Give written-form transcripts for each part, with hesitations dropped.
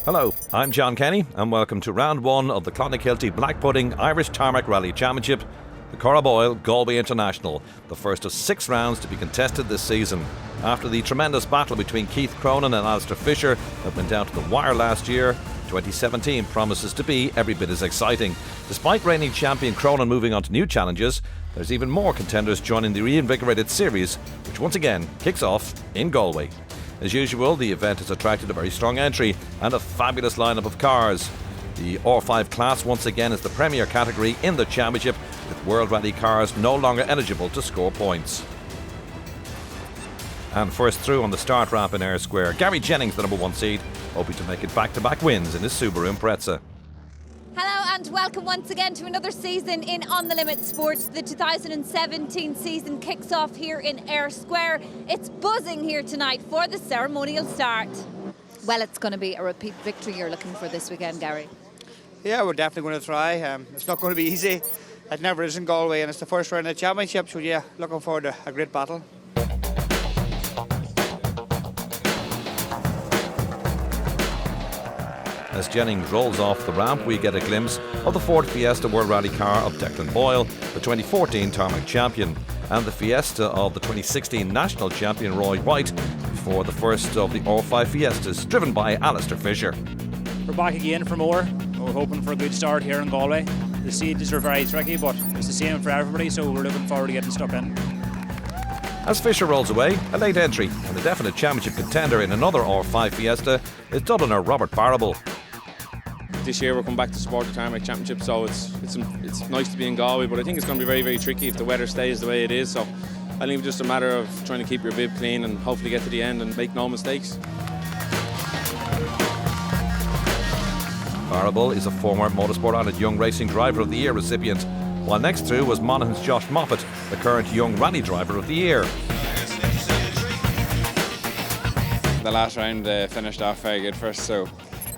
Hello, I'm John Kenny and welcome to round one of the Clonakilty Black Pudding Irish Tarmac Rally Championship, the Corraboyle Galway International, the first of 6 rounds to be contested this season. After the tremendous battle between Keith Cronin and Alistair Fisher that went down to the wire last year, 2017 promises to be every bit as exciting. Despite reigning champion Cronin moving on to new challenges, there's even more contenders joining the reinvigorated series, which once again kicks off in Galway. As usual, the event has attracted a very strong entry and a fabulous lineup of cars. The R5 class once again is the premier category in the championship, with World Rally cars no longer eligible to score points. And first through on the start ramp in Eyre Square, Gary Jennings, the number 1 seed, hoping to make it back-to-back wins in his Subaru Impreza. Hello and welcome once again to another season in On The Limit Sports. The 2017 season kicks off here in Eyre Square. It's buzzing here tonight for the ceremonial start. Well, it's going to be a repeat victory you're looking for this weekend, Gary. Yeah, we're definitely going to try. It's not going to be easy. It never is in Galway, and it's the first round of the championship, so yeah, looking forward to a great battle. As Jennings rolls off the ramp, we get a glimpse of the Ford Fiesta World Rally car of Declan Boyle, the 2014 Tarmac champion, and the Fiesta of the 2016 national champion Roy White, before the first of the R5 Fiestas, driven by Alistair Fisher. We're back again for more. We're hoping for a good start here in Galway. The stages are very tricky, but it's the same for everybody, so we're looking forward to getting stuck in. As Fisher rolls away, a late entry and a definite championship contender in another R5 Fiesta is Dubliner Robert Barrable. This year we're coming back to support the Tarmac Championship, so it's nice to be in Galway, but I think it's going to be very, very tricky if the weather stays the way it is. So I think it's just a matter of trying to keep your bib clean and hopefully get to the end and make no mistakes. Barrable is a former Motorsport Ireland Young Racing Driver of the Year recipient, while next through was Monaghan's Josh Moffat, the current Young Rally Driver of the Year. The last round finished off very good for us, so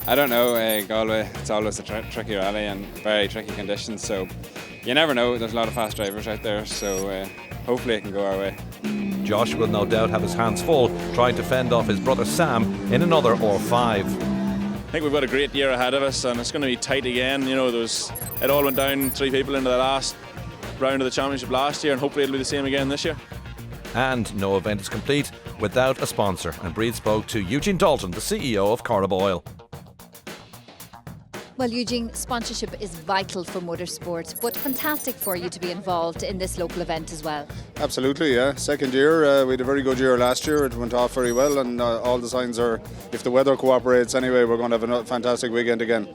I don't know, Galway, it's always a tricky rally and very tricky conditions, so you never know. There's a lot of fast drivers out there, so hopefully it can go our way. Josh will no doubt have his hands full trying to fend off his brother Sam in another R5. I think we've got a great year ahead of us and it's going to be tight again. You know, it all went down 3 people into the last round of the championship last year, and hopefully it'll be the same again this year. And no event is complete without a sponsor, and Breed spoke to Eugene Dalton, the CEO of Corraboyle. Well, Eugene, sponsorship is vital for motorsport, but fantastic for you to be involved in this local event as well. Absolutely, yeah. Second year, we had a very good year last year. It went off very well, and all the signs are, if the weather cooperates anyway, we're going to have a fantastic weekend again.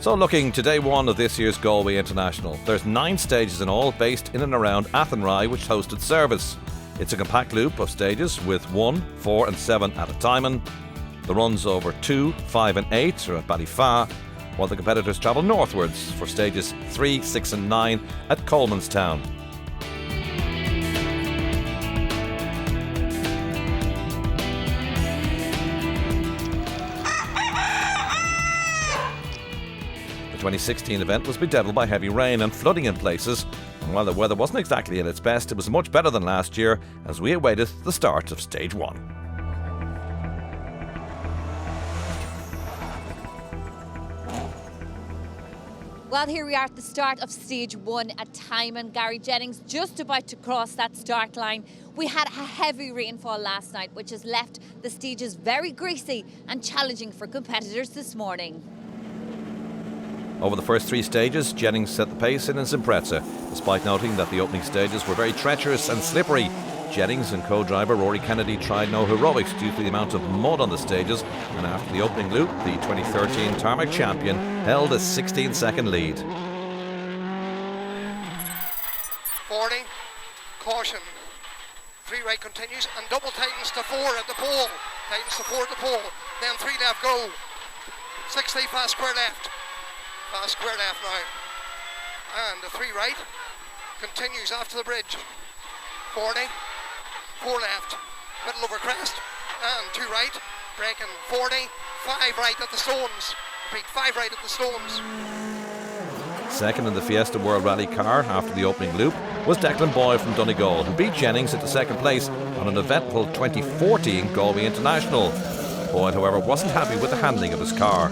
So looking to day one of this year's Galway International, there's 9 stages in all based in and around Athenry, which hosted service. It's a compact loop of stages with 1, 4 and 7 at a time. The runs over 2, 5 and 8 are at Ballyfa, while the competitors travel northwards for stages 3, 6 and 9 at Colemanstown. The 2016 event was bedeviled by heavy rain and flooding in places, and while the weather wasn't exactly at its best, it was much better than last year as we awaited the start of Stage 1. Well, here we are at the start of Stage 1 at Timon. Gary Jennings just about to cross that start line. We had a heavy rainfall last night, which has left the stages very greasy and challenging for competitors this morning. Over the first 3 stages, Jennings set the pace in his Impreza, despite noting that the opening stages were very treacherous and slippery. Jennings and co-driver Rory Kennedy tried no heroics due to the amount of mud on the stages, and after the opening loop, the 2013 Tarmac champion held a 16-second lead. caution. 3 right continues and double tightens to 4 at the pole. Tightens to 4 at the pole. Then 3 left go. 60 fast square left. Fast square left now. And the 3 right continues after the bridge. 40. 4 left. Middle over crest. And 2 right. Braking 40. 5 right at the stones. Repeat, 5 right at the stones. Second in the Fiesta World Rally car after the opening loop was Declan Boyle from Donegal, who beat Jennings into second place on an eventful 2014 Galway International. Boyle, however, wasn't happy with the handling of his car.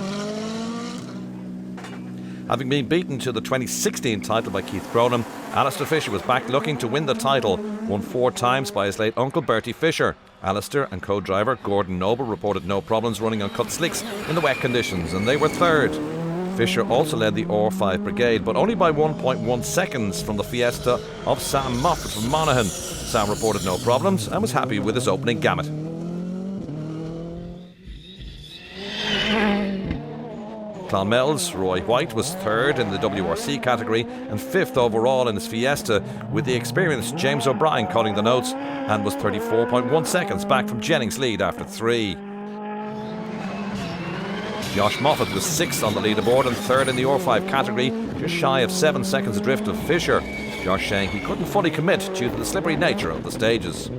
Having been beaten to the 2016 title by Keith Cronum, Alistair Fisher was back looking to win the title, won 4 times by his late uncle Bertie Fisher. Alistair and co-driver Gordon Noble reported no problems running on cut slicks in the wet conditions, and they were third. Fisher also led the R5 Brigade, but only by 1.1 seconds from the Fiesta of Sam Moffat from Monaghan. Sam reported no problems and was happy with his opening gamut. Clonmel's Roy White was third in the WRC category and 5th overall in his Fiesta, with the experienced James O'Brien calling the notes, and was 34.1 seconds back from Jennings' lead after 3. Josh Moffat was 6th on the leaderboard and 3rd in the R5 category, just shy of 7 seconds adrift of Fisher. Josh saying he couldn't fully commit due to the slippery nature of the stages.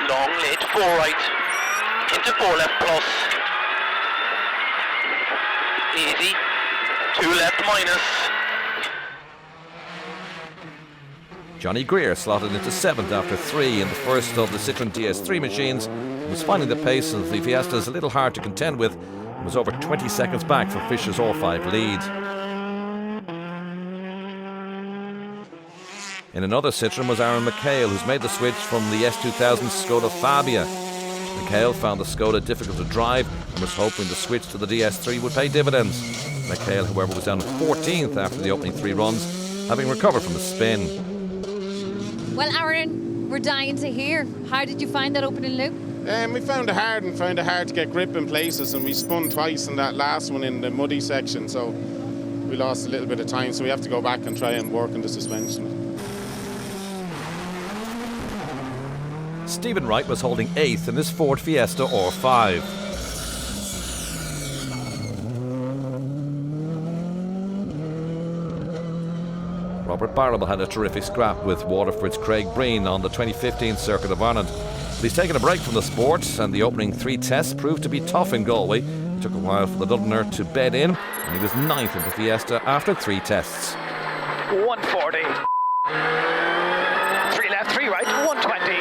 Long late 4 right into 4 left plus. Easy 2 left minus. Johnny Greer slotted into 7th after 3 in the first of the Citroën DS3 machines. He was finding the pace of the Fiestas a little hard to contend with and was over 20 seconds back from Fisher's R5 lead. In another Citroën was Aaron McHale, who's made the switch from the S2000 Skoda Fabia. McHale found the Skoda difficult to drive and was hoping the switch to the DS3 would pay dividends. McHale, however, was down 14th after the opening 3 runs, having recovered from a spin. Well, Aaron, we're dying to hear. How did you find that opening loop? We found it hard to get grip in places, and we spun twice in that last one in the muddy section, so we lost a little bit of time, so we have to go back and try and work on the suspension. Stephen Wright was holding 8th in his Ford Fiesta R5. Robert Barrable had a terrific scrap with Waterford's Craig Breen on the 2015 Circuit of Ireland. But he's taken a break from the sport, and the opening 3 tests proved to be tough in Galway. It took a while for the Dubliner to bed in, and he was 9th in the Fiesta after 3 tests. 140. 3 left, 3 right, 120.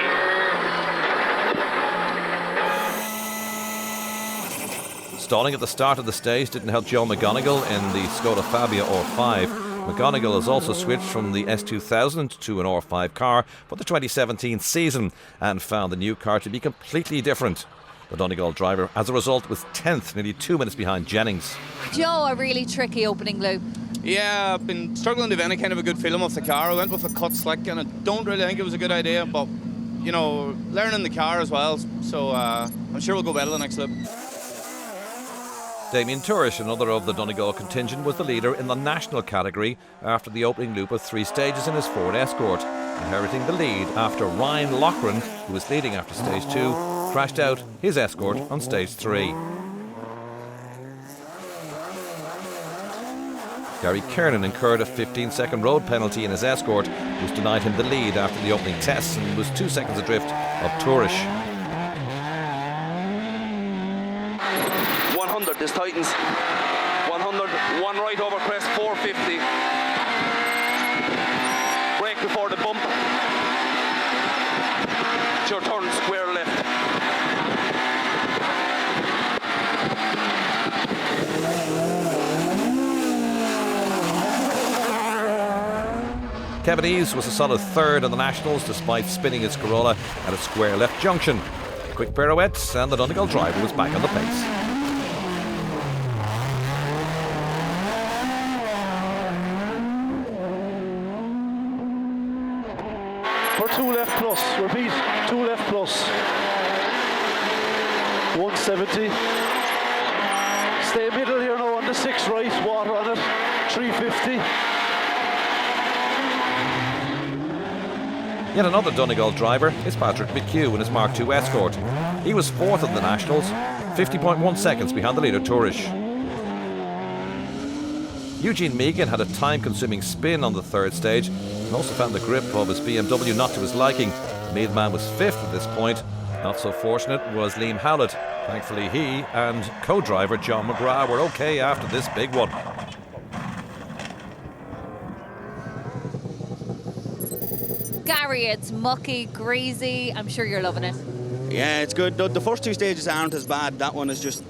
Stalling at the start of the stage didn't help Joe McGonigal in the Skoda Fabia R5. McGonigal has also switched from the S2000 to an R5 car for the 2017 season and found the new car to be completely different. The Donegal driver, as a result, was 10th, nearly 2 minutes behind Jennings. Joe, a really tricky opening loop. Yeah, I've been struggling to get any kind of a good feeling off the car. I went with a cut slick and I don't really think it was a good idea, but, you know, learning the car as well, so I'm sure we'll go well the next loop. Damien Turish, another of the Donegal contingent, was the leader in the national category after the opening loop of 3 stages in his Ford Escort, inheriting the lead after Ryan Loughran, who was leading after stage 2, crashed out his Escort on stage 3. Gary Kernan incurred a 15-second road penalty in his Escort, which denied him the lead after the opening tests and was 2 seconds adrift of Turish. 100, this tightens. 100, 1 right over crest, 450. Brake before the bump. It's your turn, square left. Kevin Eves was a solid 3rd in the Nationals despite spinning his Corolla at a square left junction. Quick pirouettes and the Donegal driver was back on the pace. For 2 left plus, repeat, 2 left plus. 170. 50. Yet another Donegal driver is Patrick McHugh in his Mark II Escort. He was fourth in the Nationals, 50.1 seconds behind the leader Tourish. Eugene Megan had a time-consuming spin on the third stage and also found the grip of his BMW not to his liking. The Meath man was fifth at this point. Not so fortunate was Liam Howlett. Thankfully he and co-driver John McGrath were okay after this big one. Gary, it's mucky, greasy. I'm sure you're loving it. Yeah, it's good. The first two stages aren't as bad. That one is just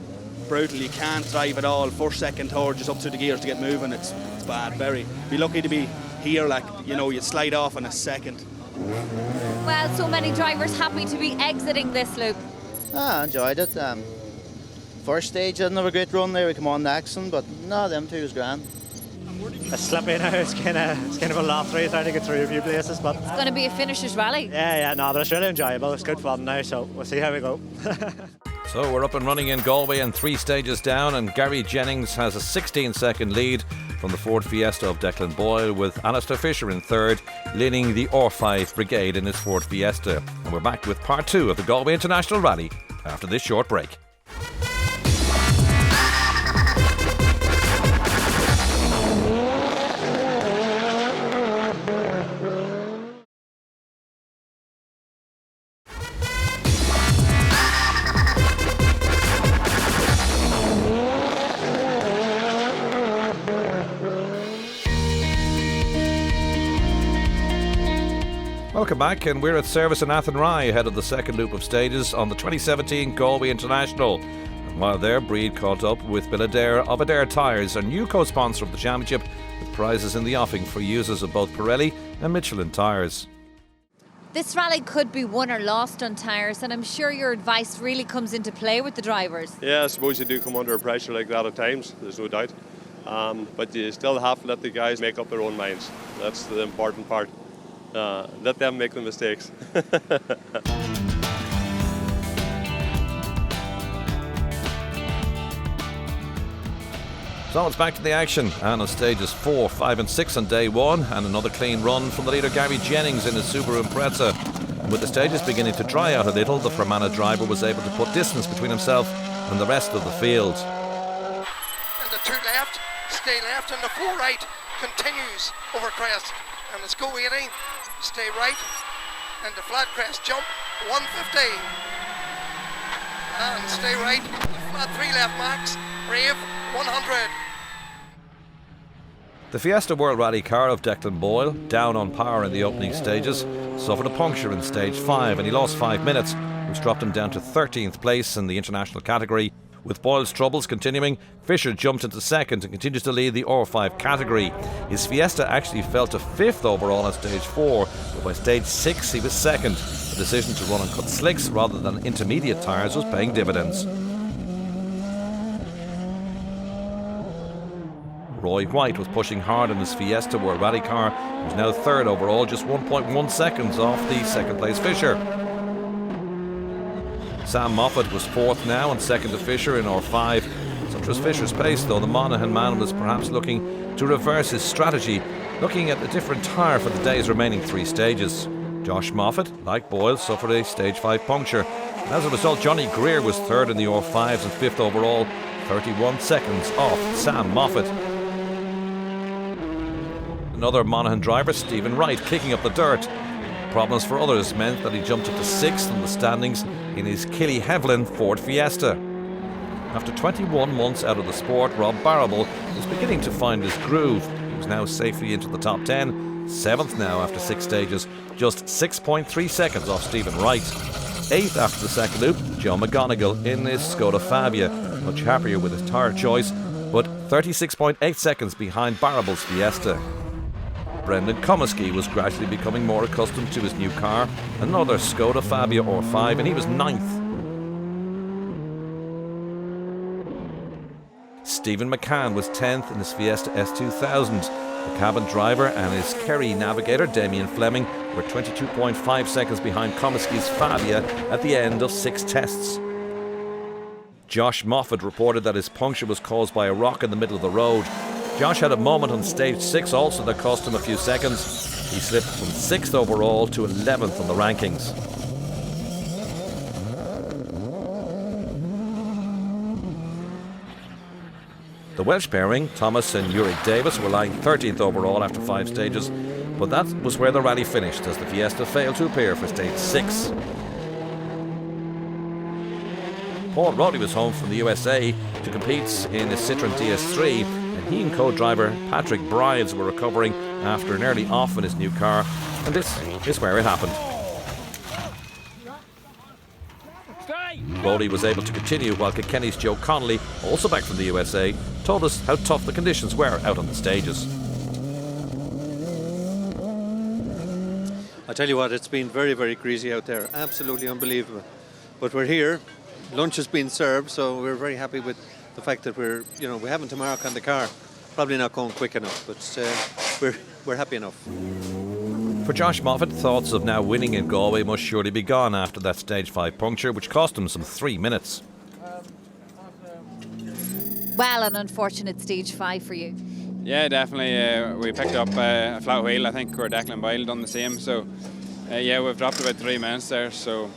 brutal. You can't drive at all. First, second, third, just up through the gears to get moving. It's bad. Very. Be lucky to be here. Like, you know, you'd slide off in a second. Well, so many drivers happy to be exiting this loop. I enjoyed it. First stage didn't have a great run there. We come on next one, but no, them two was grand. It's slippy now. It's kind of a laugh race trying to get through a few places, but It's going to be a finisher's rally. No, but it's really enjoyable. It's good fun now, so we'll see how we go. So we're up and running in Galway and 3 stages down, and Gary Jennings has a 16-second lead from the Ford Fiesta of Declan Boyle, with Alistair Fisher in third, leading the R5 Brigade in his Ford Fiesta. And we're back with part 2 of the Galway International Rally after this short break. Welcome back, and we're at service in Athenry ahead of the second loop of stages on the 2017 Galway International. And while there, Breed caught up with Bill of Adair Tyres, a new co-sponsor of the championship, with prizes in the offing for users of both Pirelli and Michelin tyres. This rally could be won or lost on tyres, and I'm sure your advice really comes into play with the drivers. Yeah, I suppose you do come under pressure like that at times, there's no doubt. But you still have to let the guys make up their own minds. That's the important part. Let them make the mistakes. So it's back to the action, and on stages 4, 5 and 6 on day 1, and another clean run from the leader Gary Jennings in his Subaru Impreza. And with the stages beginning to dry out a little, the Fermanagh driver was able to put distance between himself and the rest of the field. And the 2 left, stay left, and the 4 right continues over crest. And let's go 18, stay right, and the flat crest jump, 150. And stay right, flat 3 left max, brave, 100. The Fiesta World Rally car of Declan Boyle, down on power in the opening stages, suffered a puncture in stage 5 and he lost 5 minutes, which dropped him down to 13th place in the international category. With Boyle's troubles continuing, Fisher jumped into second and continues to lead the R5 category. His Fiesta actually fell to 5th overall on stage 4, but by stage 6 he was second. The decision to run on cut slicks rather than intermediate tyres was paying dividends. Roy White was pushing hard in his Fiesta World Rally car. He was now 3rd overall, just 1.1 seconds off the 2nd place Fisher. Sam Moffat was 4th now and 2nd to Fisher in R5. Such was Fisher's pace, though the Monaghan man was perhaps looking to reverse his strategy, looking at a different tyre for the day's remaining 3 stages. Josh Moffat, like Boyle, suffered a stage 5 puncture. And as a result, Johnny Greer was 3rd in the R5s and 5th overall, 31 seconds off Sam Moffat. Another Monaghan driver, Stephen Wright, kicking up the dirt. Problems for others meant that he jumped up to 6th in the standings in his Killy Hevlin Ford Fiesta. After 21 months out of the sport, Rob Barrable was beginning to find his groove. He was now safely into the top 10, 7th now after 6 stages, just 6.3 seconds off Stephen Wright. 8th after the second loop, Joe McGonigal in his Skoda Fabia, much happier with his tyre choice, but 36.8 seconds behind Barrable's Fiesta. Brendan Comiskey was gradually becoming more accustomed to his new car, another Skoda Fabia R5, and he was 9th. Stephen McCann was 10th in his Fiesta S2000. The cabin driver and his Kerry navigator, Damien Fleming, were 22.5 seconds behind Comiskey's Fabia at the end of 6 tests. Josh Moffat reported that his puncture was caused by a rock in the middle of the road. Josh had a moment on stage 6 also that cost him a few seconds. He slipped from 6th overall to 11th on the rankings. The Welsh pairing, Thomas and Uric Davis, were lying 13th overall after 5 stages, but that was where the rally finished as the Fiesta failed to appear for stage 6. Paul Roddy was home from the USA to compete in his Citroën DS3, and he and co-driver Patrick Brides were recovering after an early off in his new car, and this is where it happened. Roddy was able to continue while Kilkenny's Joe Connolly, also back from the USA, told us how tough the conditions were out on the stages. I tell you what, it's been very, very greasy out there. Absolutely unbelievable. But we're here. Lunch has been served, so we're very happy with the fact that we haven't a mark on the car. Probably not going quick enough, but we're happy enough. For Josh Moffat, thoughts of now winning in Galway must surely be gone after that stage 5 puncture, which cost him some 3 minutes. Well, an unfortunate stage 5 for you. Yeah, definitely. We picked up a flat wheel. I think we're Declan Boyle done the same. So, we've dropped about 3 minutes there. So,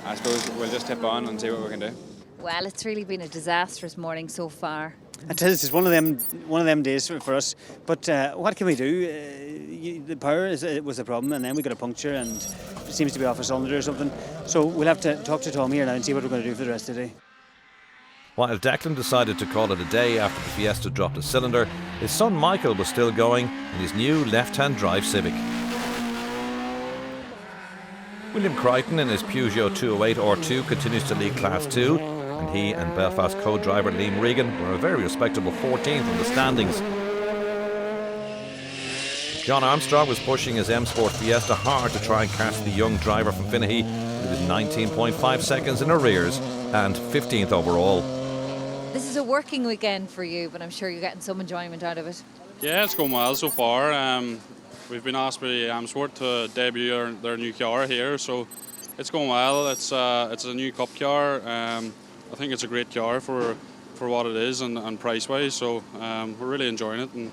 I suppose we'll just tip on and see what we can do. Well, it's really been a disastrous morning so far. It is. It's one of them days for us. But what can we do? The power was the problem, and then we got a puncture, and it seems to be off a cylinder or something. So we'll have to talk to Tom here now and see what we're going to do for the rest of the day. While Declan decided to call it a day after the Fiesta dropped a cylinder, his son Michael was still going in his new left-hand drive Civic. William Crichton in his Peugeot 208 R2 continues to lead Class 2, and he and Belfast co-driver Liam Regan were a very respectable 14th in the standings. John Armstrong was pushing his M Sport Fiesta hard to try and catch the young driver from Finnehy, who was 19.5 seconds in arrears and 15th overall. This is a working weekend for you, but I'm sure you're getting some enjoyment out of it. Yeah, it's going well so far. We've been asked by M Sport to debut their new car here, so it's going well. It's a new Cup car. I think it's a great car for what it is and price-wise, so we're really enjoying it and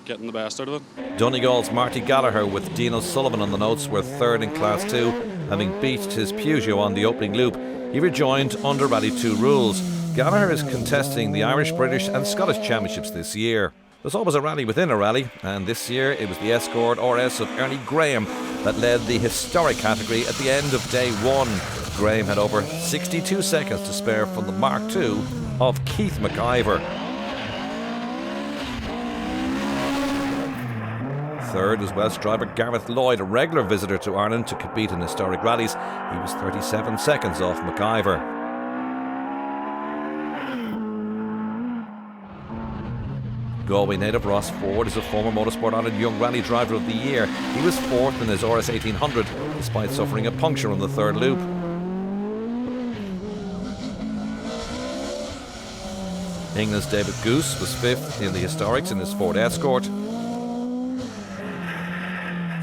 getting the best out of it. Donegal's Marty Gallagher with Dean O'Sullivan on the notes were 3rd in Class 2, having beached his Peugeot on the opening loop. He rejoined under Rally 2 rules. Gallagher is contesting the Irish, British and Scottish Championships this year. There's always a rally within a rally, and this year it was the Escort RS of Ernie Graham that led the historic category at the end of day 1. Graham had over 62 seconds to spare from the Mark II of Keith McIver. 3rd was Welsh driver Gareth Lloyd, a regular visitor to Ireland to compete in historic rallies. He was 37 seconds off McIver. Galway native Ross Ford is a former Motorsport Ireland Young Rally Driver of the Year. He was 4th in his RS 1800 despite suffering a puncture on the 3rd loop. England's David Goose was 5th in the historics in his Ford Escort.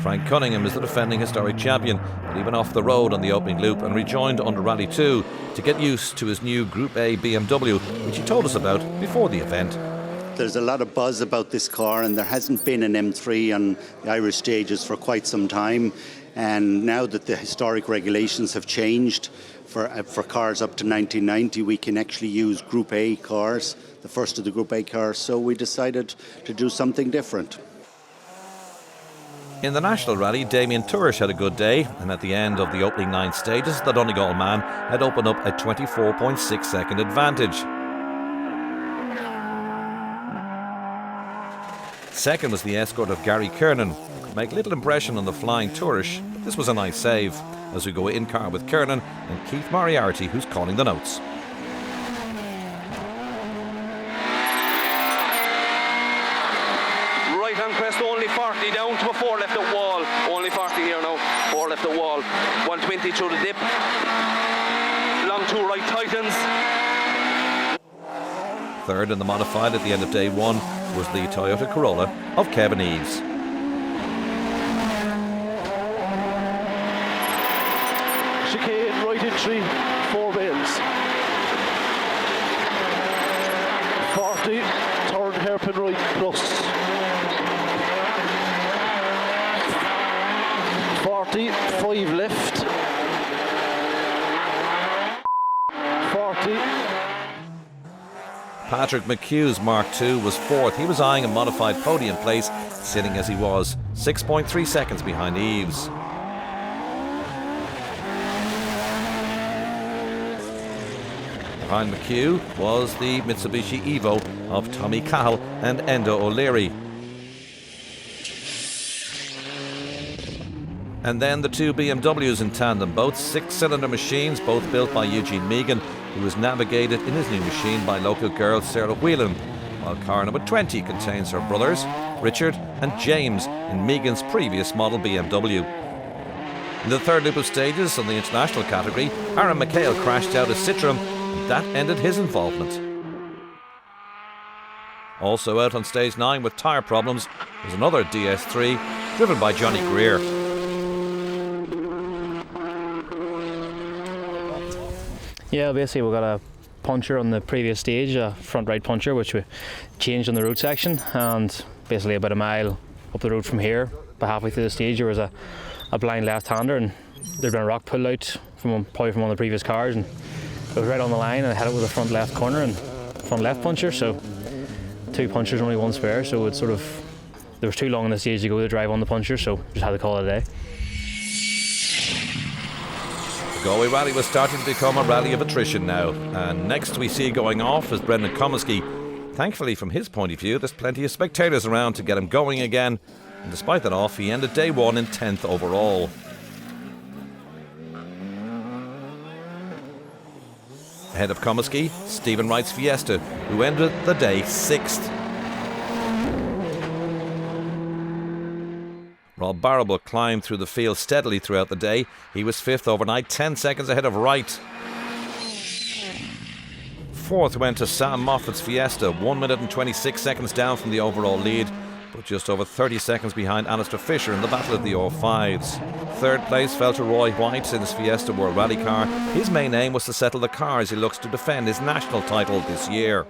Frank Cunningham is the defending historic champion, but he went off the road on the opening loop and rejoined under Rally 2 to get used to his new Group A BMW, which he told us about before the event. There's a lot of buzz about this car, and there hasn't been an M3 on the Irish stages for quite some time. And now that the historic regulations have changed for cars up to 1990, we can actually use Group A cars, the first of the Group A cars. So we decided to do something different. In the National Rally, Damien Tourish had a good day, and at the end of the opening 9 stages, the Donegal man had opened up a 24.6 second advantage. 2nd was the Escort of Gary Kernan, who could make little impression on the flying Tourish, but this was a nice save, as we go in car with Kernan and Keith Moriarty, who's calling the notes. Crest only 40 down to a 4 left at wall. Only 40 here now. 4 left at wall. 120 through the dip. Long 2 right tightens. 3rd in the modified at the end of day 1 was the Toyota Corolla of Kevin Eves. Chicane right entry, 4 bales. 40, turn hairpin right plus. empty. Patrick McHugh's Mark II was fourth. He was eyeing a modified podium place, sitting as he was, 6.3 seconds behind Eves. Behind McHugh was the Mitsubishi Evo of Tommy Cahill and Endo O'Leary. And then the two BMWs in tandem, both six-cylinder machines, both built by Eugene Megan, who was navigated in his new machine by local girl Sarah Whelan, while car number 20 contains her brothers, Richard and James, in Megan's previous model BMW. In the third loop of stages on the international category, Aaron McHale crashed out a Citroën, and that ended his involvement. Also out on stage 9 with tyre problems was another DS3, driven by Johnny Greer. Yeah, basically we got a puncture on the previous stage, a front right puncture, which we changed on the road section, and basically about a mile up the road from here, but halfway through the stage there was a blind left-hander, and there'd been a rock pulled out probably from one of the previous cars, and it was right on the line, and I hit it with a front left corner and front left puncher, so two punchers, only one spare, so it sort of, there was too long in the stage to go to drive on the puncher, so just had to call it a day. The Galway Rally was starting to become a rally of attrition now, and next we see going off is Brendan Comiskey. Thankfully, from his point of view, there's plenty of spectators around to get him going again, and despite that off, he ended day one in 10th overall. Ahead of Comiskey, Stephen Wright's Fiesta, who ended the day 6th. Rob Barrable climbed through the field steadily throughout the day. He was 5th overnight, 10 seconds ahead of Wright. 4th went to Sam Moffat's Fiesta, 1 minute and 26 seconds down from the overall lead, but just over 30 seconds behind Alistair Fisher in the battle of the R5s. 3rd place fell to Roy White in his Fiesta World Rally car. His main aim was to settle the car as he looks to defend his national title this year.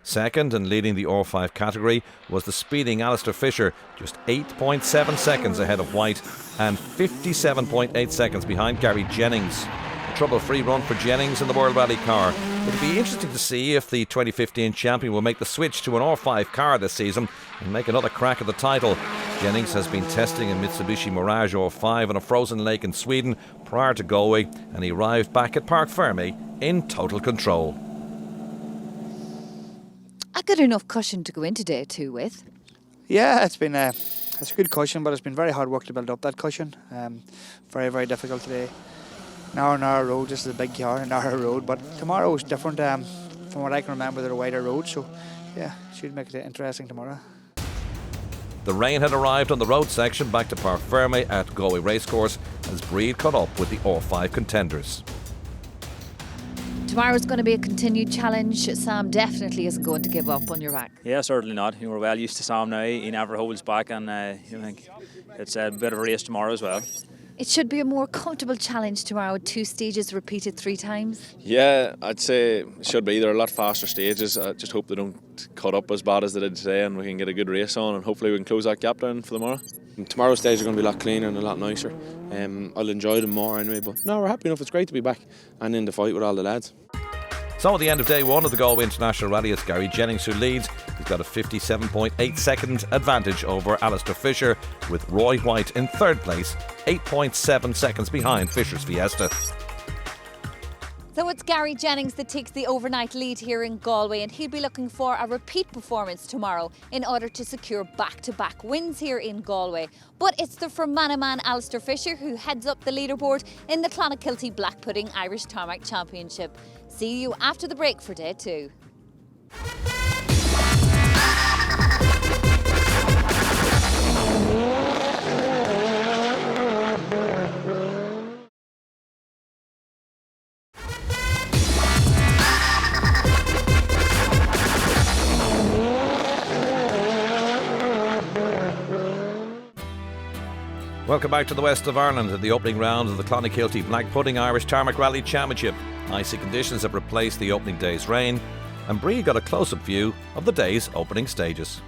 2nd and leading the R5 category was the speeding Alistair Fisher, just 8.7 seconds ahead of White and 57.8 seconds behind Gary Jennings. A trouble-free run for Jennings in the World Rally car. It'll be interesting to see if the 2015 champion will make the switch to an R5 car this season and make another crack at the title. Jennings has been testing a Mitsubishi Mirage R5 on a frozen lake in Sweden prior to Galway, and he arrived back at Parc Fermé in total control. A good enough cushion to go into day 2 with. Yeah, it's a good cushion, but it's been very hard work to build up that cushion. Very, very difficult today. Narrow road, this is a big car, narrow road, but tomorrow is different. From what I can remember, they're a wider road, so yeah, should make it interesting tomorrow. The rain had arrived on the road section back to Parc Fermé at Galway Racecourse as Breed caught up with the R5 contenders. Tomorrow's going to be a continued challenge. Sam definitely isn't going to give up on your back. Yeah, certainly not. We're well used to Sam now. He never holds back, and I think it's a bit of a race tomorrow as well. It should be a more comfortable challenge tomorrow, 2 stages repeated 3 times. Yeah, I'd say it should be. They're a lot faster stages. I just hope they don't cut up as bad as they did today, and we can get a good race on, and hopefully we can close that gap down for tomorrow. And tomorrow's stage are going to be a lot cleaner and a lot nicer. I'll enjoy them more anyway, but no, we're happy enough. It's great to be back and in the fight with all the lads. So at the end of day 1 of the Galway International Rally, it's Gary Jennings who leads. He's got a 57.8 second advantage over Alistair Fisher, with Roy White in 3rd place, 8.7 seconds behind Fisher's Fiesta. So it's Gary Jennings that takes the overnight lead here in Galway, and he'll be looking for a repeat performance tomorrow in order to secure back-to-back wins here in Galway. But it's the Fermanagh man Alistair Fisher who heads up the leaderboard in the Clonakilty Black Pudding Irish Tarmac Championship. See you after the break for day 2. Welcome back to the west of Ireland at the opening round of the Clonakilty Black Pudding Irish Tarmac Rally Championship. Icy conditions have replaced the opening day's rain, and Bree got a close-up view of the day's opening stages.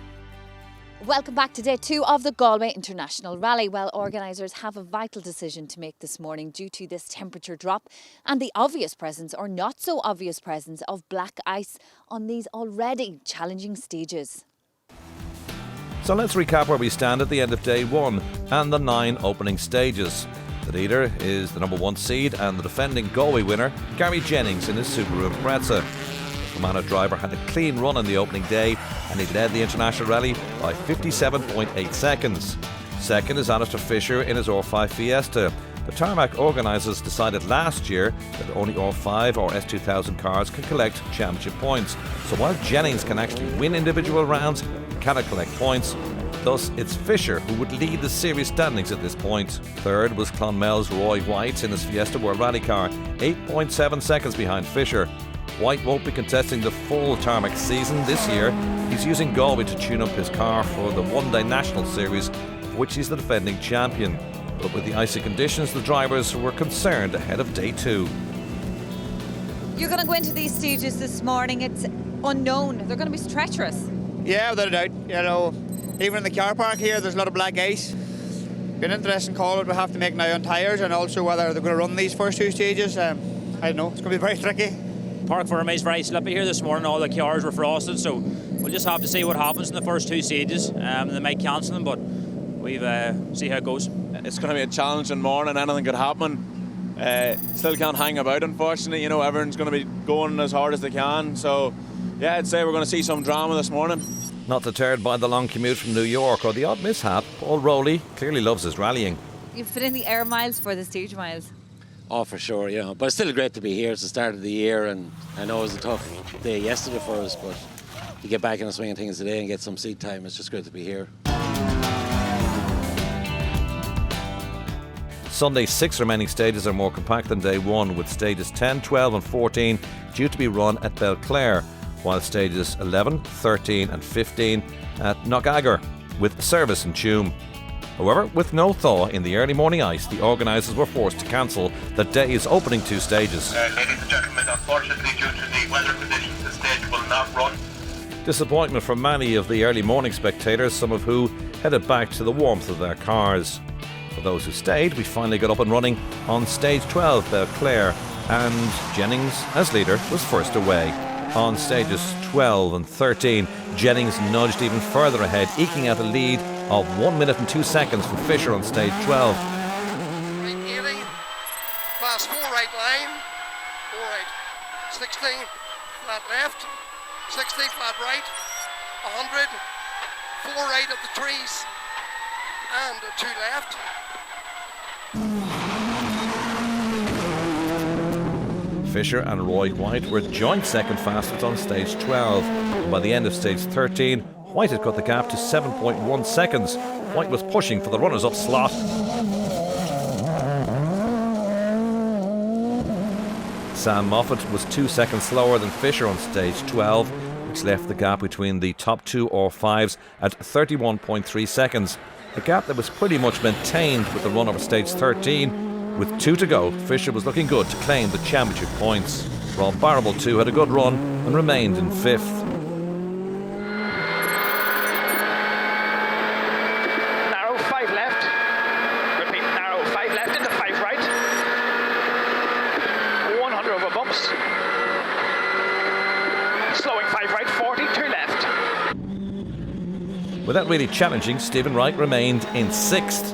Welcome back to day 2 of the Galway International Rally. Well, organisers have a vital decision to make this morning due to this temperature drop and the obvious presence or not so obvious presence of black ice on these already challenging stages. So let's recap where we stand at the end of day 1 and the 9 opening stages. The leader is the number 1 seed and the defending Galway winner, Gary Jennings, in his Subaru Impreza. The Fermanagh driver had a clean run on the opening day and he led the international rally by 57.8 seconds. Second is Alistair Fisher in his R5 Fiesta. The Tarmac organisers decided last year that only R5 or S2000 cars can collect championship points. So while Jennings can actually win individual rounds, he cannot collect points. Thus, it's Fisher who would lead the series standings at this point. Third was Clonmel's Roy White in his Fiesta World Rally car, 8.7 seconds behind Fisher. White won't be contesting the full Tarmac season this year. He's using Galway to tune up his car for the one-day national series, of which he's the defending champion. But with the icy conditions, the drivers were concerned ahead of day 2. You're going to go into these stages this morning. It's unknown. They're going to be treacherous. Yeah, without a doubt. You know, even in the car park here, there's a lot of black ice. Be an interesting call that we have to make now on tyres and also whether they're going to run these first 2 stages. I don't know. It's going to be very tricky. Park for is very slippy here this morning. All the cars were frosted, so we'll just have to see what happens in the first 2 stages. They might cancel them, but we'll see how it goes. It's going to be a challenging morning. Anything could happen. Still can't hang about, unfortunately. You know, everyone's going to be going as hard as they can. So, yeah, I'd say we're going to see some drama this morning. Not deterred by the long commute from New York or the odd mishap, Paul Rowley clearly loves his rallying. You've put in the air miles for the stage miles. Oh, for sure, yeah. But it's still great to be here. It's the start of the year, and I know it was a tough day yesterday for us, but to get back in the swing of things today and get some seat time, it's just great to be here. Sunday's 6 remaining stages are more compact than day 1, with stages 10, 12 and 14 due to be run at Belclare, while stages 11, 13 and 15 at Knockagher, with service in Tuam. However, with no thaw in the early morning ice, the organisers were forced to cancel the day's opening 2 stages. Ladies and gentlemen, unfortunately due to the weather conditions, the stage will not run. Disappointment for many of the early morning spectators, some of who headed back to the warmth of their cars. For those who stayed, we finally got up and running on stage 12, Belclare, and Jennings, as leader, was first away. On stages 12 and 13, Jennings nudged even further ahead, eking out a lead of 1 minute and 2 seconds from Fisher on stage 12. Right 80, fast 4 right line, 4 right, 60, flat left, 60, flat right, 100, 4 right at the trees, and 2 left. Fisher and Roy White were joint second fastest on stage 12. And by the end of stage 13, White had cut the gap to 7.1 seconds. White was pushing for the runners-up slot. Sam Moffat was 2 seconds slower than Fisher on stage 12, which left the gap between the top 2 R5s at 31.3 seconds. A gap that was pretty much maintained with the run over stage 13. With 2 to go, Fisher was looking good to claim the championship points. Rob Barrable too had a good run and remained in 5th. Narrow 5 left. Repeat, narrow 5 left into 5 right. 100 over bumps. Slowing 5 right, 40, 2 left. Without really challenging, Stephen Wright remained in 6th.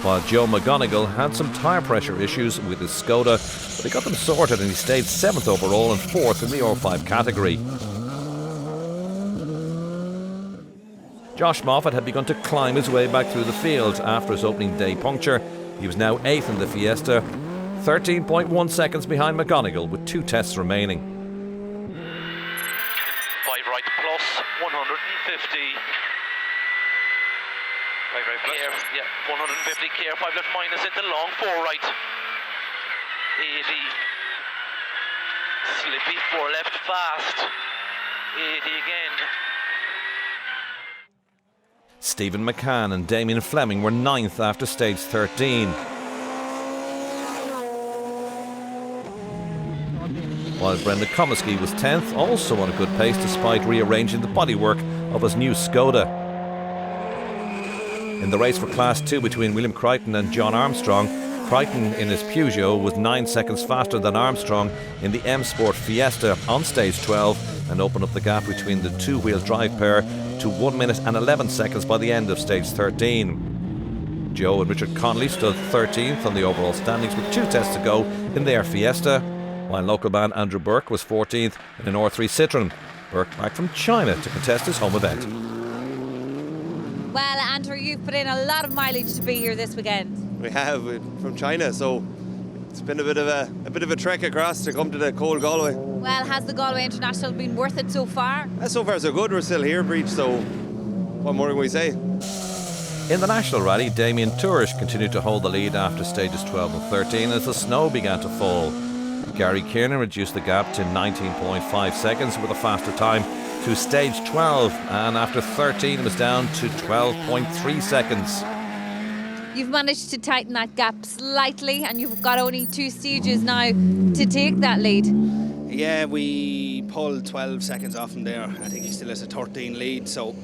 While Joe McGonigal had some tyre pressure issues with his Skoda, but he got them sorted and he stayed 7th overall and 4th in the R5 category. Josh Moffat had begun to climb his way back through the field after his opening day puncture. He was now 8th in the Fiesta, 13.1 seconds behind McGonigal with 2 tests remaining. 5 right plus 150. 5 right plus? Yeah, 150 care, 5 left minus into long, 4 right. 80. Slippy, 4 left fast. 80 again. Stephen McCann and Damien Fleming were 9th after stage 13. while Brendan Comiskey was 10th, also on a good pace despite rearranging the bodywork of his new Skoda. In the race for Class 2 between William Crichton and John Armstrong, Crichton in his Peugeot was 9 seconds faster than Armstrong in the M Sport Fiesta on stage 12 and opened up the gap between the two-wheel drive pair to 1 minute and 11 seconds by the end of stage 13. Joe and Richard Connolly stood 13th on the overall standings with 2 tests to go in their Fiesta, while local man Andrew Burke was 14th in an R3 Citroen. Burke back from China to contest his home event. Well, Andrew, you've put in a lot of mileage to be here this weekend. We have from China, so it's been a bit of a trek across to come to the cold Galway. Well, has the Galway International been worth it so far? So far so good. We're still here, Breach. So what more can we say? In the National Rally, Damien Tourish continued to hold the lead after stages 12 and 13 as the snow began to fall. Gary Kiernan reduced the gap to 19.5 seconds with a faster time to stage 12, and after 13 was down to 12.3 seconds. You've managed to tighten that gap slightly, and you've got only 2 stages now to take that lead. Yeah, we pulled 12 seconds off him there. I think he still has a 13 lead, so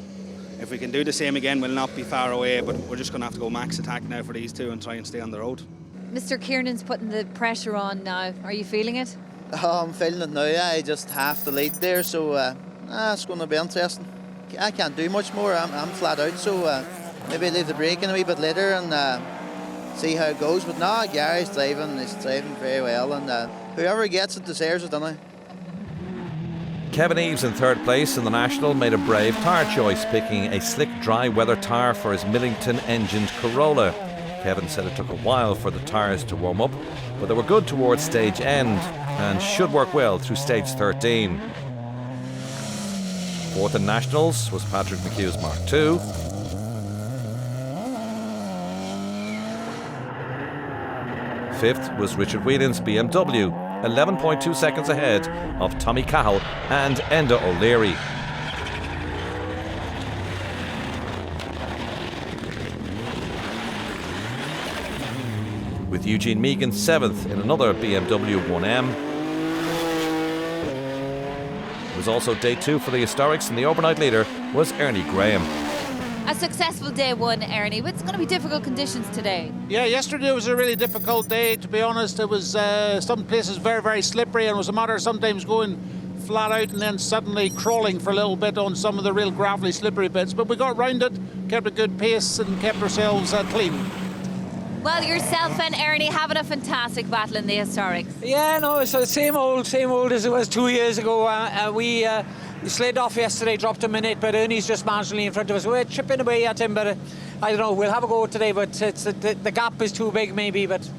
if we can do the same again, we'll not be far away, but we're just going to have to go max attack now for these two and try and stay on the road. Mr. Kiernan's putting the pressure on now. Are you feeling it? Oh, I'm feeling it now, yeah. I just half the lead there, so it's going to be interesting. I can't do much more. I'm flat out, so maybe leave the break in a wee bit later and see how it goes. But no, Gary's driving. He's driving very well, and whoever gets it deserves it, doesn't he? Kevin Eves in 3rd place in the National made a brave tyre choice, picking a slick dry weather tyre for his Millington engined Corolla. Kevin said it took a while for the tyres to warm up, but they were good towards stage end and should work well through stage 13. 4th in Nationals was Patrick McHugh's Mark II. 5th was Richard Whelan's BMW, 11.2 seconds ahead of Tommy Cahill and Enda O'Leary. With Eugene Megan 7th in another BMW 1M. It was also day 2 for the Historics, and the overnight leader was Ernie Graham. A successful day 1, Ernie, but it's going to be difficult conditions today. Yeah, yesterday was a really difficult day, to be honest. It was some places very, very slippery, and it was a matter of sometimes going flat out and then suddenly crawling for a little bit on some of the real gravelly, slippery bits. But we got round it, kept a good pace and kept ourselves clean. Well, yourself and Ernie having a fantastic battle in the Historics. Yeah, no, it's the same old as it was 2 years ago. We slid off yesterday, dropped a minute, but Ernie's just marginally in front of us. We're chipping away at him, but I don't know, we'll have a go today, but the gap is too big maybe, but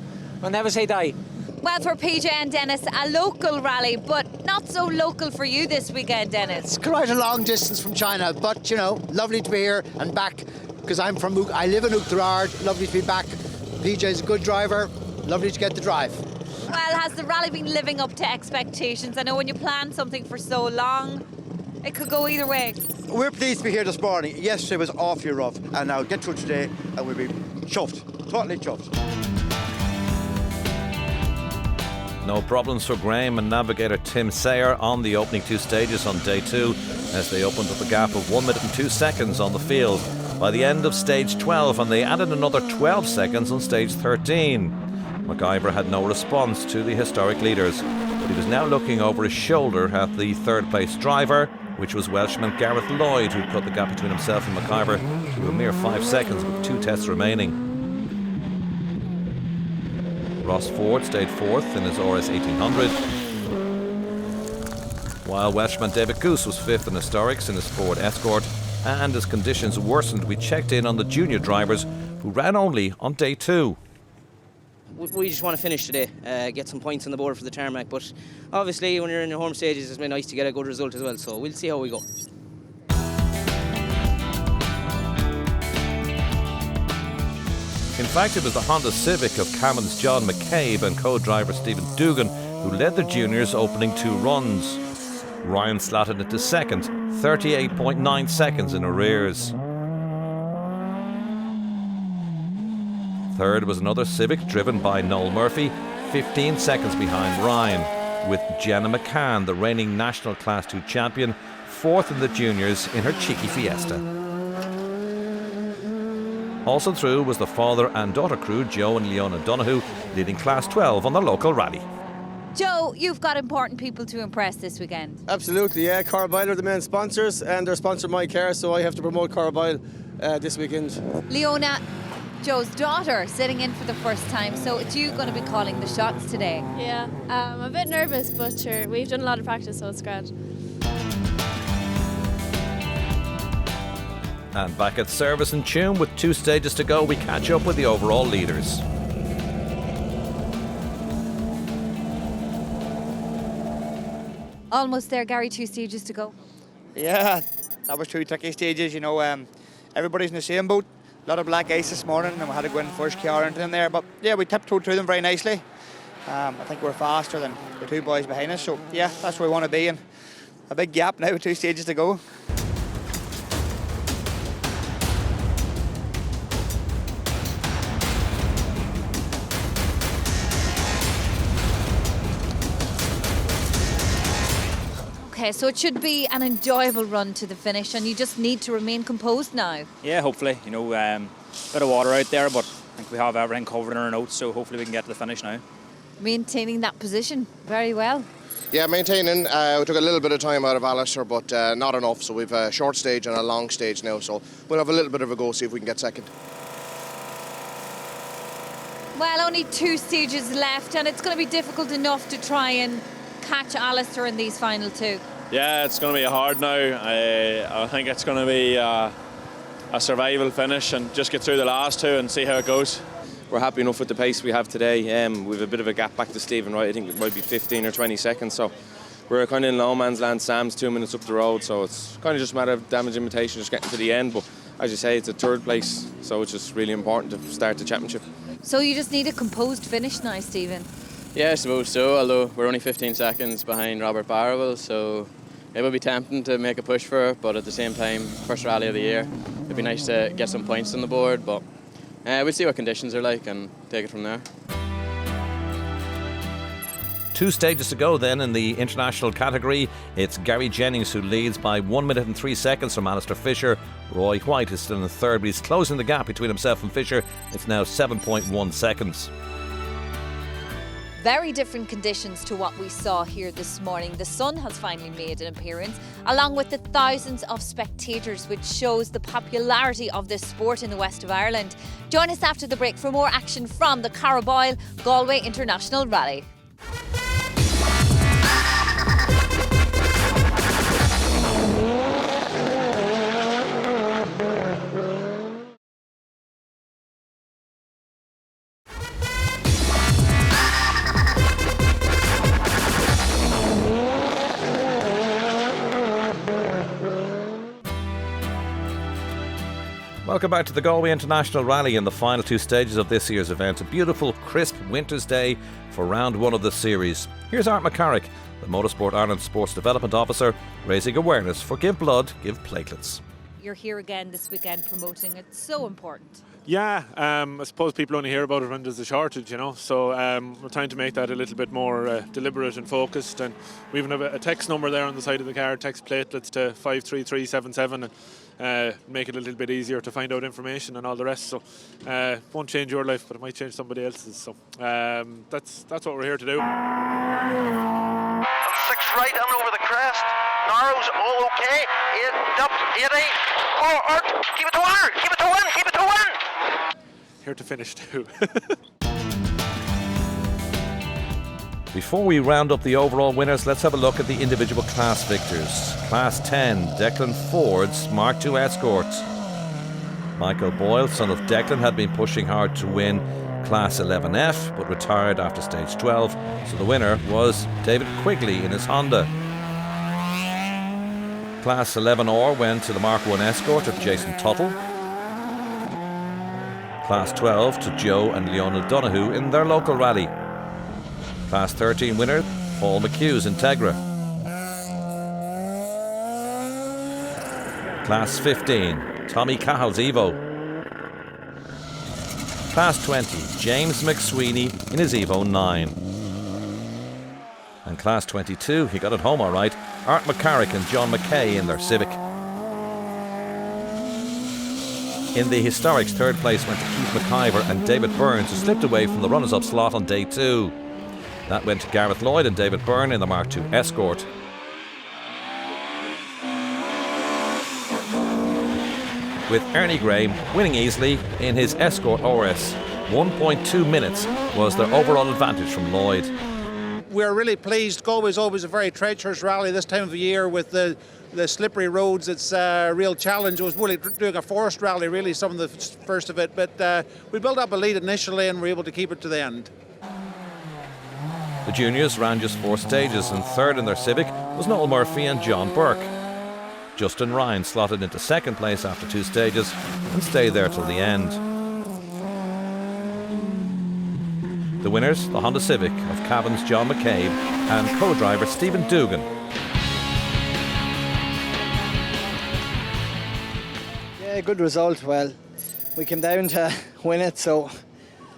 we'll never say die. Well, for PJ and Dennis, a local rally, but not so local for you this weekend, Dennis. It's quite a long distance from China, but, you know, lovely to be here and back, because I live in Uachtarard, lovely to be back. PJ's a good driver, lovely to get the drive. Well, has the rally been living up to expectations? I know when you plan something for so long, it could go either way. We're pleased to be here this morning. Yesterday was awfully rough, and now get through today and we'll be chuffed, totally chuffed. No problems for Graham and navigator Tim Sayer on the opening 2 stages on day 2 as they opened up a gap of 1 minute and 2 seconds on the field by the end of stage 12, and they added another 12 seconds on stage 13. MacIver had no response to the historic leaders, but he was now looking over his shoulder at the 3rd place driver, which was Welshman Gareth Lloyd, who cut the gap between himself and MacIver to a mere 5 seconds with 2 tests remaining. Ross Ford stayed 4th in his RS 1800, while Welshman David Goose was 5th in Historics in his Ford Escort, and as conditions worsened, we checked in on the junior drivers who ran only on day 2. We just want to finish today, get some points on the board for the Tarmac, but obviously when you're in your home stages it's been nice to get a good result as well, so we'll see how we go. In fact, it was the Honda Civic of Cameron's John McCabe and co-driver Stephen Dugan who led the juniors opening 2 runs. Ryan slotted into 2nd, 38.9 seconds in arrears. 3rd was another Civic driven by Noel Murphy, 15 seconds behind Ryan. with Jenna McCann, the reigning national Class 2 champion, fourth in the juniors in her cheeky Fiesta. Also through was the father and daughter crew, Joe and Leona Donoghue, leading Class 12 on their local rally. Joe, you've got important people to impress this weekend. Absolutely, yeah. Carboyle are the main sponsors, and they're sponsoring my car, so I have to promote Carboyle this weekend. Leona, Joe's daughter, sitting in for the first time, so it's you going to be calling the shots today. Yeah, I'm a bit nervous, but sure, we've done a lot of practice, so it's great. And back at service and tune with 2 stages to go, we catch up with the overall leaders. Almost there, Gary, 2 stages to go. Yeah, that was 2 tricky stages, you know. Everybody's in the same boat. A lot of black ice this morning, and we had to go in first car into them there. But yeah, we tiptoed through them very nicely. I think we're faster than the 2 boys behind us. So yeah, that's where we want to be. And a big gap now with 2 stages to go. Okay, so it should be an enjoyable run to the finish, and you just need to remain composed now. Yeah, hopefully. You know, bit of water out there, but I think we have everything covered in our notes, so hopefully we can get to the finish now. Maintaining that position very well. Yeah, maintaining. We took a little bit of time out of Alistair, but not enough. So we've a short stage and a long stage now, so we'll have a little bit of a go, see if we can get second. Well, only 2 stages left, and it's going to be difficult enough to try and catch Alistair in these final 2. Yeah, it's going to be hard now. I think it's going to be a survival finish and just get through the last 2 and see how it goes. We're happy enough with the pace we have today. We've a bit of a gap back to Stephen, right? I think it might be 15 or 20 seconds. So we're kind of in no man's land. Sam's 2 minutes up the road, so it's kind of just a matter of damage imitation, just getting to the end. But as you say, it's a 3rd place, so it's just really important to start the championship. So you just need a composed finish now, Stephen? Yeah, I suppose so, although we're only 15 seconds behind Robert Barrowell, so it would be tempting to make a push for it, but at the same time, first rally of the year, it'd be nice to get some points on the board, but we'll see what conditions are like and take it from there. 2 stages to go then in the international category. It's Gary Jennings who leads by 1 minute and 3 seconds from Alistair Fisher. Roy White is still in 3rd, but he's closing the gap between himself and Fisher. It's now 7.1 seconds. Very different conditions to what we saw here this morning. The sun has finally made an appearance, along with the thousands of spectators, which shows the popularity of this sport in the west of Ireland. Join us after the break for more action from the Carboyle Galway International Rally. Welcome back to the Galway International Rally in the final 2 stages of this year's event. A beautiful, crisp winter's day for round 1 of the series. Here's Art McCarrick, the Motorsport Ireland Sports Development Officer, raising awareness for Give Blood, Give Platelets. You're here again this weekend promoting it. So important. Yeah, I suppose people only hear about it when there's a shortage, you know, so we're trying to make that a little bit more deliberate and focused, and we even have a text number there on the side of the car, text platelets to 53377 and make it a little bit easier to find out information and all the rest, so won't change your life, but it might change somebody else's, so that's what we're here to do. 6 right and over the crest. Narrows, all okay. 8 up, 8 forward. Keep it to 1, keep it to 1, keep it to 1. Here to finish too. Before we round up the overall winners, let's have a look at the individual class victors. Class 10, Declan Ford's Mark II Escort. Michael Boyle, son of Declan, had been pushing hard to win Class 11F, but retired after stage 12, so the winner was David Quigley in his Honda. Class 11R went to the Mark I Escort of Jason Tuttle. Class 12 to Joe and Leona Donoghue in their local rally. Class 13 winner, Paul McHugh's Integra. Class 15, Tommy Cahill's Evo. Class 20, James McSweeney in his Evo 9. And Class 22, he got it home all right. Art McCarrick and John McKay in their Civic. In the historics, third place went to Keith McIver and David Burns, who slipped away from the runners-up slot on day 2. That went to Gareth Lloyd and David Byrne in the Mark II Escort. With Ernie Gray winning easily in his Escort ORS. 1.2 minutes was their overall advantage from Lloyd. We're really pleased. Galway is always a very treacherous rally this time of the year with the slippery roads. It's a real challenge. It was really doing a forest rally, really, some of the first of it. But we built up a lead initially and were able to keep it to the end. The juniors ran just 4 stages, and third in their Civic was Noel Murphy and John Burke. Justin Ryan slotted into second place after 2 stages and stayed there till the end. The winners, the Honda Civic of Cavan's John McCabe and co-driver Stephen Dugan. Yeah, good result. Well, we came down to win it, so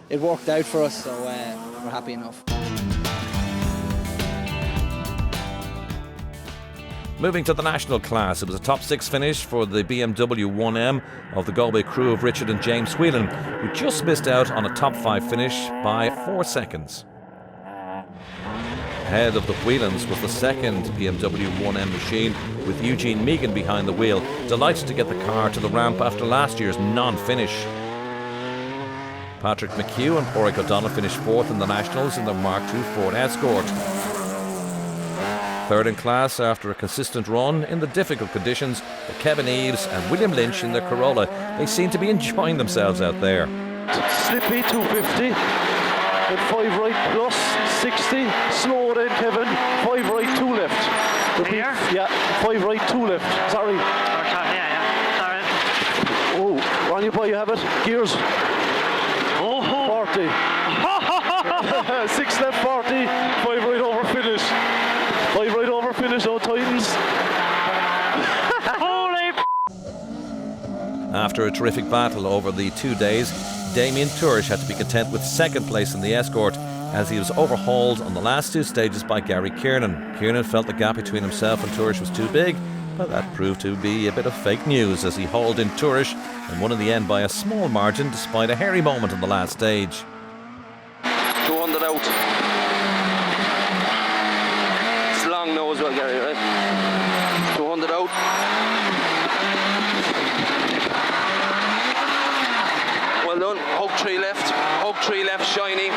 it worked out for us, so we're happy enough. Moving to the national class, it was a top 6 finish for the BMW 1M of the Galway crew of Richard and James Whelan, who just missed out on a top 5 finish by 4 seconds. Ahead of the Whelans was the second BMW 1M machine, with Eugene Megan behind the wheel, delighted to get the car to the ramp after last year's non-finish. Patrick McHugh and Porrick O'Donnell finished 4th in the Nationals in their Mark II Ford Escort. Third in class after a consistent run in the difficult conditions were Kevin Eves and William Lynch in their Corolla. They seem to be enjoying themselves out there. Slippy 250, then 5 right plus 60, slow then Kevin, 5 right 2 left. Repeat, yeah, 5 right 2 left, sorry. Sorry. Oh, on your boy, you have it, gears. 40. 6 left 40, 5 right over finish. 5 right over finish, no Titans. After a terrific battle over the 2 days, Damien Tourish had to be content with second place in the Escort as he was overhauled on the last 2 stages by Gary Kiernan. Kiernan felt the gap between himself and Tourish was too big, but that proved to be a bit of fake news as he hauled in Tourish and won in the end by a small margin despite a hairy moment on the last stage. 200 out. It's long now as well, Gary, right? 200 out. Well done. Hug 3 left. Hug 3 left, shiny.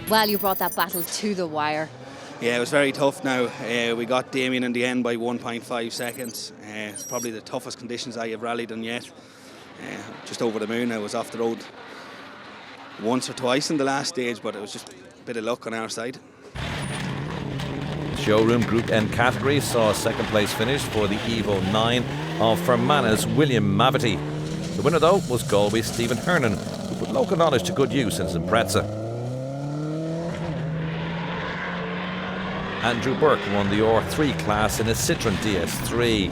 Well, you brought that battle to the wire. Yeah, it was very tough now. We got Damien in the end by 1.5 seconds. It's probably the toughest conditions I have rallied in yet. Just over the moon. I was off the road once or twice in the last stage, but it was just a bit of luck on our side. Showroom Group N category saw a second place finish for the Evo 9 of Fermanagh William Mavety. The winner, though, was Galway's Stephen Hernan, who put local knowledge to good use in his Impreza. Andrew Burke won the R3 class in a Citroën DS3.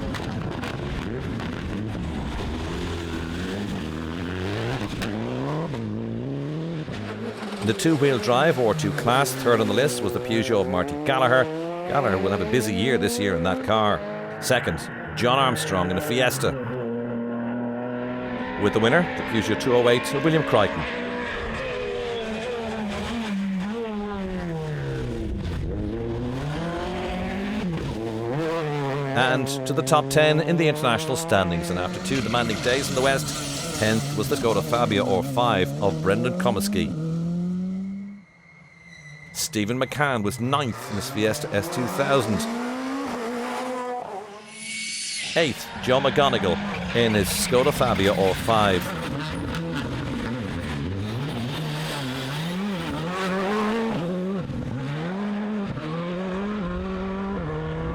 In the 2-wheel drive R2 class, third on the list was the Peugeot of Marty Gallagher. Gallagher will have a busy year this year in that car. Second, John Armstrong in a Fiesta. With the winner, the Peugeot 208 of William Crichton. And to the top 10 in the international standings, and after 2 demanding days in the West, 10th was the Skoda Fabia R5 of Brendan Comiskey. Stephen McCann was 9th in his Fiesta S2000. 8th, John McGonigal in his Skoda Fabia R5.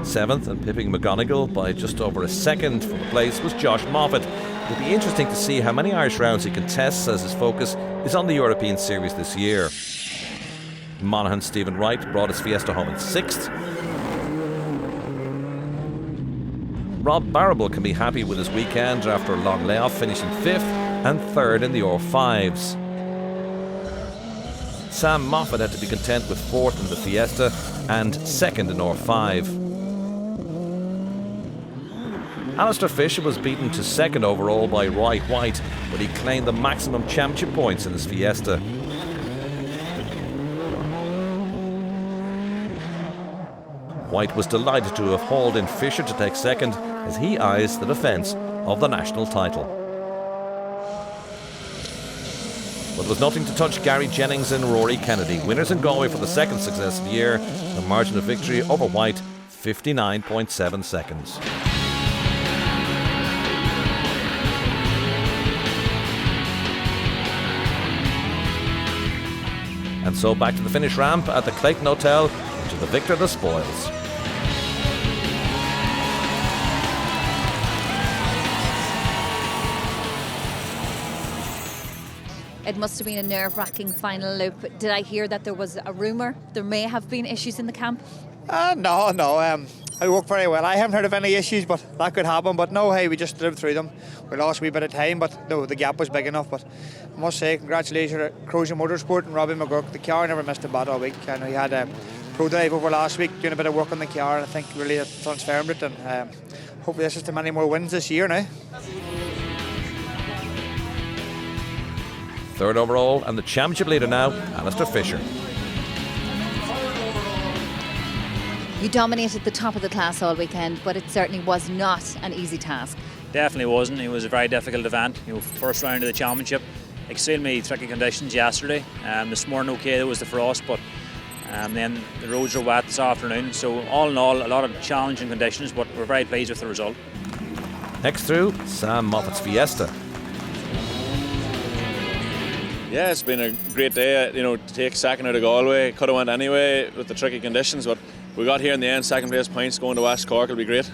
7th and pipping McGonigal by just over a second for the place was Josh Moffat. It'll be interesting to see how many Irish rounds he contests as his focus is on the European Series this year. Monaghan Stephen Wright brought his Fiesta home in 6th. Rob Barrable can be happy with his weekend after a long layoff, finishing 5th and 3rd in the R5s. Sam Moffat had to be content with 4th in the Fiesta and 2nd in R5. Alistair Fisher was beaten to 2nd overall by Roy White, but he claimed the maximum championship points in his Fiesta. White was delighted to have hauled in Fisher to take 2nd as he eyes the defence of the national title. But it was nothing to touch Gary Jennings and Rory Kennedy, winners in Galway for the 2nd successive year. The margin of victory over White, 59.7 seconds. And so back to the finish ramp at the Clayton Hotel, to the victor the spoils. It must have been a nerve-wracking final loop. Did I hear that there was a rumour there may have been issues in the camp? No. I worked very well. I haven't heard of any issues, but that could happen. But no, hey, we just lived through them. We lost a wee bit of time, but no, the gap was big enough. But I must say, congratulations to Crozier Motorsport and Robbie McGurk. The car never missed a bat all week. I know he had a pro drive over last week, doing a bit of work on the car, and I think really transformed it. And hopefully this is to many more wins this year now. 3rd overall, and the championship leader now, Alistair Fisher. You dominated the top of the class all weekend, but it certainly was not an easy task. Definitely wasn't. It was a very difficult event. First round of the championship. Extremely tricky conditions yesterday. This morning, okay, there was the frost, but then the roads are wet this afternoon. So all in all, a lot of challenging conditions, but we're very pleased with the result. Next through, Sam Moffat's Fiesta. Yeah, it's been a great day. To take 2nd out of Galway. Could have went anyway with the tricky conditions, but we got here in the end. 2nd place points going to West Cork will be great.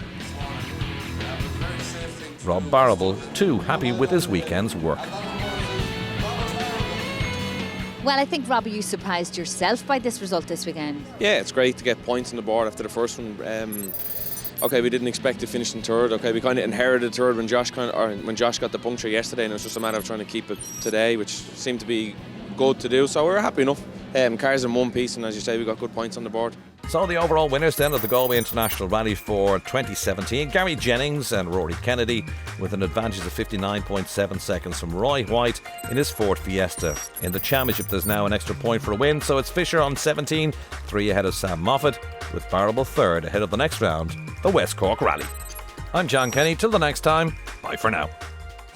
Rob Barrable, too happy with his weekend's work. Well, I think, Robbie, you surprised yourself by this result this weekend. Yeah, it's great to get points on the board after the first one. Okay, we didn't expect to finish in 3rd. Okay, we kind of inherited 3rd when Josh got the puncture yesterday, and it was just a matter of trying to keep it today, which seemed to be good to do. So we're happy enough. Cars in one piece, and as you say, we got good points on the board. So the overall winners then of the Galway International Rally for 2017, Gary Jennings and Rory Kennedy, with an advantage of 59.7 seconds from Roy White in his 4th Fiesta. In the championship, there's now an extra point for a win, so it's Fisher on 17, 3 ahead of Sam Moffat, with Barrable 3rd ahead of the next round, the West Cork Rally. I'm John Kenny. Till the next time, bye for now.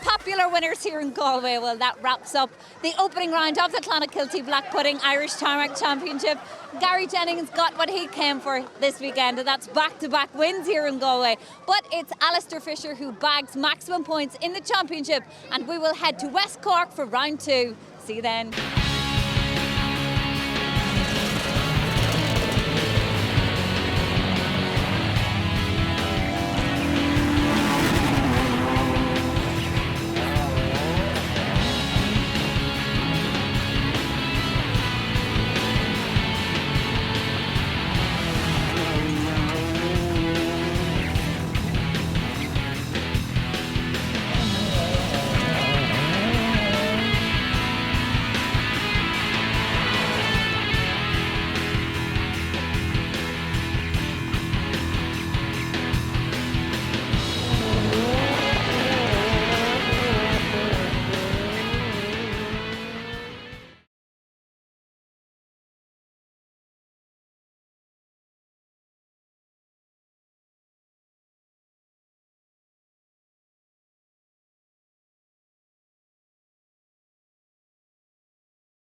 Popular winners here in Galway. Well, that wraps up the opening round of the Clonakilty Black Pudding Irish Tarmac Championship. Gary Jennings got what he came for this weekend, and that's back-to-back wins here in Galway. But it's Alistair Fisher who bags maximum points in the championship, and we will head to West Cork for round 2. See you then.